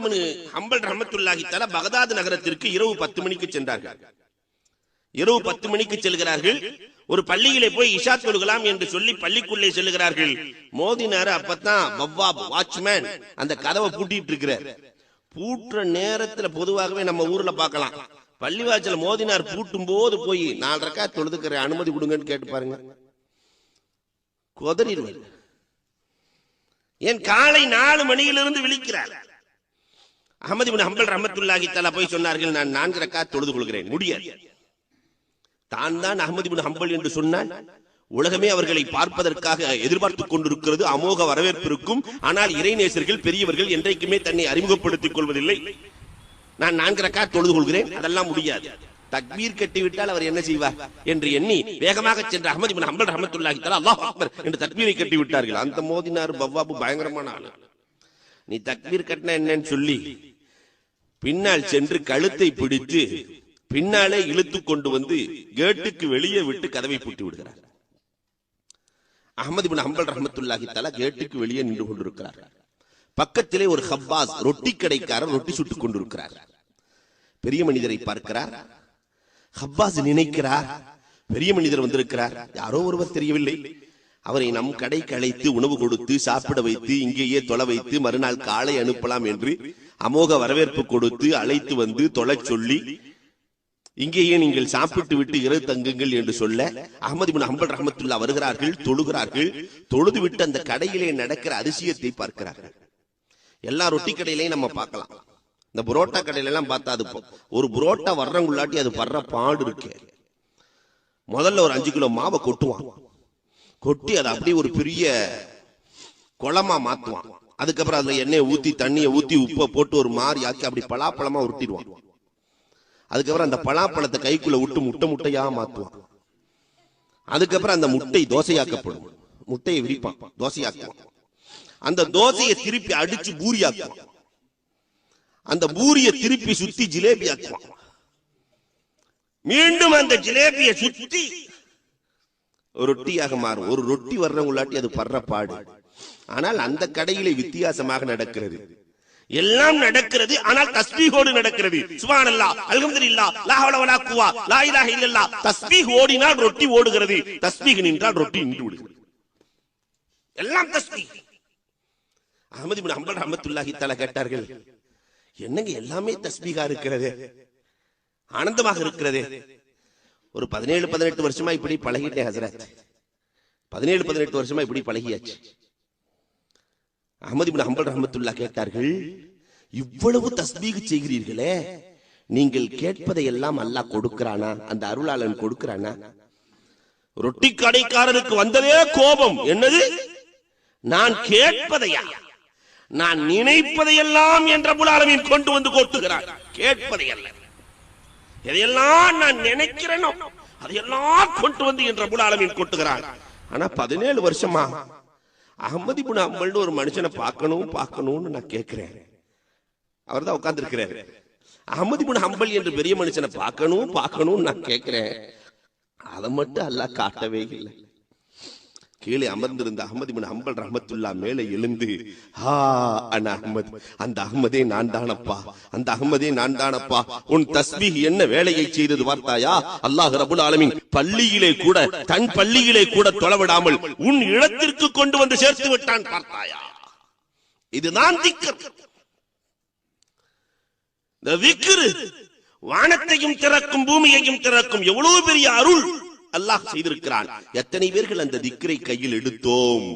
இப்னு ஹம்பல் ரஹ்மத்துல்லாஹி தஆலா பகதாத் நகரத்திற்கு இரவு 10 மணிக்கு சென்றார்கள். இரவு 10 மணிக்கு செல்கிறார்கள். ஒரு பள்ளியிலே போய் இஷா தொழுகலாம் என்று சொல்லி பள்ளிக்குள்ளே செல்கிறார்கள். மோதினார். அப்பதான் பவ்வாப் வாட்ச்மேன் அந்த கதவை பூட்டிட்டு இருக்கிறார். பூட்டுற நேரத்துல பொதுவாகவே நம்ம ஊர்ல பார்க்கலாம், பள்ளிவாசல மோதினார் பூட்டும் போது போய் 4 ரக்காத் தொழுதுக்கிற அனுமதி கொடுங்கன்னு கேட்டு பாருங்க, கொதறிடுவார். ஏன் காலை 4 மணியிலிருந்து விழிக்கிறார். அஹ்மத் இப்னு ஹம்பல் ரஹ்மத்துல்லாஹி தஆலா போய் சொன்னார்கள், நான் 4 ரக்காத் தொழுது கொள்கிறேன். முடியாது. தான் அஹ்மத் இப்னு ஹம்பல் என்று சொன்னால் உலகமே அவர்களை பார்ப்பதற்காக எதிர்பார்த்துக் கொண்டிருக்கிறது, அமோக வரவேற்பு இருக்கும். ஆனால் இறைநேசர்கள் பெரியவர்கள் என்றைக்குமே தன்னை அறிமுகப்படுத்திக் கொள்வதில்லை. நான் 4 ரக்காத் தொழுது கொள்கிறேன், அதெல்லாம் முடியாது. தக்பீர் கட்டிவிட்டால் அவர் என்ன செய்வார் என்று எண்ணி வேகமாக சென்ற அஹ்மத் இப்னு ஹம்பல் ரஹ்மத்துல்லாஹி தஆலா அல்லாஹ் அக்பர் என்று தக்பீரை கட்டி விட்டார்கள். அந்த மோதினார் பவ்வாபு பயங்கரமான ஆளு. நீ தக்பீர் கட்டினா என்னன்னு சொல்லி பின்னால் சென்று கழுத்தை பிடித்து பின்னாலே இழுத்து கொண்டு வந்து கேட்டுக்கு வெளியே விட்டு கதவை பூட்டி விடுகிறார். அஹ்மத் இப்னு ஹம்பல் ரஹ்மத்துல்லாஹி தஆலா கேட்டுக்கு வெளியே நின்று கொண்டிருக்கிறார். பக்கத்திலே ஒரு ஹப்பாஸ் ரொட்டி கடைக்காரர் ரொட்டி சுட்டுக் கொண்டிருக்கிறார். பெரிய மனிதரை பார்க்கிறார். ஹப்பாஸ் நினைக்கிறார், பெரிய மனிதர் வந்திருக்கிறார், யாரோ ஒருவர் தெரியவில்லை, அவரை நம் கடைக்கு அழைத்து உணவு கொடுத்து சாப்பிட வைத்து இங்கேயே தொலை வைத்து மறுநாள் காலை அனுப்பலாம் என்று அமோக வரவேற்பு கொடுத்து அழைத்து வந்து தொலை சொல்லி இங்கேயே நீங்கள் சாப்பிட்டு விட்டு இரவு தங்குங்கள் என்று சொல்ல அஹ்மத் இப்னு ஹம்பல் ரஹ்மத்துல்லாஹி வருகிறார்கள், தொழுகிறார்கள். தொழுது விட்டு அந்த கடையிலே நடக்கிற அதிசயத்தை பார்க்கிறார்கள். எல்லா ரொட்டி கடையிலையும் நம்ம பார்க்கலாம், இந்த புரோட்டா கடையில எல்லாம் பார்த்தா அது ஒரு புரோட்டா வர்றவங்களாட்டி அது படுற பாடு இருக்கு. முதல்ல ஒரு 5 கிலோ மாவை கொட்டுவான், கொட்டி அதை அப்படியே ஒரு பெரிய குளமா மாத்துவான். அதுக்கப்புறம் அதுல எண்ணெயை ஊத்தி தண்ணியை ஊத்தி உப்பை போட்டு ஒரு மாதிரி ஆக்கி அப்படி பலாப்பழமா உருட்டிடுவான். அதுக்கப்புறம் அந்த பலாப்பழத்தை கைக்குள்ள விட்டு முட்டை முட்டையா மாத்துவான். அதுக்கப்புறம் அந்த முட்டை தோசையாக்கப்படும், முட்டையை விரிப்பான், தோசையாக்குவான். அந்த தோசையை திருப்பி அடிச்சு பூரியாக்குவான். அந்த பூரியை திருப்பி சுத்தி ஜிலேபி ஆக்குவான். மீண்டும் அந்த ஜிலேபியை சுத்தி ரொட்டியாக மாறும். ஒரு ரொட்டி வர்றவங்களாட்டி அது படுற பாடு. ஆனால் அந்த கடையிலே வித்தியாசமாக நடக்கிறது, எல்லாம் நடக்கிறது. ஆனால் தஸ்பீஹோடு நடக்கிறது. சுப்ஹானல்லாஹ், அல்ஹம்துலில்லாஹ், லா ஹவ்ல வலா குவா, லா இலாஹ இல்லல்லாஹ். தஸ்பீஹ் ஓடினால் ரொட்டி ஓடுகிறது, தஸ்பீஹ் நின்றால் ரொட்டி நின்று விடுகிறது. எல்லாம் தஸ்பீஹ். அஹ்மத் இப்னு ஹம்பல் ரஹ்மத்துல்லாஹி தஆலா கேட்டார்கள், என்னங்க எல்லாமே தஸ்பீஹா இருக்கிறது, ஆனந்தமாக இருக்கிறது. ஒரு 17-18 வருஷமா இப்படி பழகிட்டேன் ஹஜ்ரத், 17-18 வருஷமா இப்படி பழகியாச்சு. அஹ்மத் இப்னு ஹம்பல் ரஹ்மத்துல்லாஹி கேட்டார்கள், இவ்வளவு தஸ்பீஹ் செய்கிறீர்களே, நீங்கள் கேட்பதை எல்லாம் அல்லாஹ் கொடுக்கிறானா, அந்த அருளாளன் கொடுக்கிறானா? ரொட்டி கடைக்காரருக்கு வந்ததே கோபம். என்னது, நான் கேட்பதையா, நான் நினைப்பதையெல்லாம் என்ற ரப்புல் ஆலமீன் கொண்டு வந்து கொட்டுகிறார். கேட்பதை அல்ல, எதையெல்லாம் நான் நினைக்கிறேனோ அதையெல்லாம் கொண்டு வந்து என்ற ரப்புல் ஆலமீன் கொட்டுகிறார். ஆனா 17 வருஷமா அஹ்மத் இப்னு ஹம்பல் ஒரு மனுஷனை பார்க்கணும்னு நான் கேட்கிறேன். அவர் தான் உட்கார்ந்து இருக்கிறாரு. அஹ்மத் இப்னு ஹம்பல் என்று பெரிய மனுஷனை பார்க்கணும்னு நான் கேட்கிறேன். அதை மட்டும் அல்லாஹ் காட்டவே இல்லை. கீழே அமர்ந்திருந்த அஹ்மத் இப்னு ஹம்பல் ரஹ்மத்துல்லாஹ் மேலே எழுந்து, ஹா அன அஹ்மத், அந்த அஹ்மதே நான் தானப்பா, அந்த அஹ்மதே நான் தானப்பா. உன் தஸ்பீஹ் என்ன வேலையை செய்தது பார்த்தாயா? அல்லாஹ் ரப்புல் ஆலமீன் பள்ளியிலே கூட, தன் பள்ளியிலே கூட தொலைவிடாமல் உன் இடத்திற்கு கொண்டு வந்து சேர்த்து விட்டான் பார்த்தாயா? இதுதான் திக்ர். இந்த திக்ர் வானத்தையும் திறக்கும் பூமியையும் திறக்கும். எவ்வளவு பெரிய அருள் அல்லாஹ் செய்திருக்கிறான். எத்தனை பேர்கள் அந்த திக்ரை கையில் எடுத்தோம்?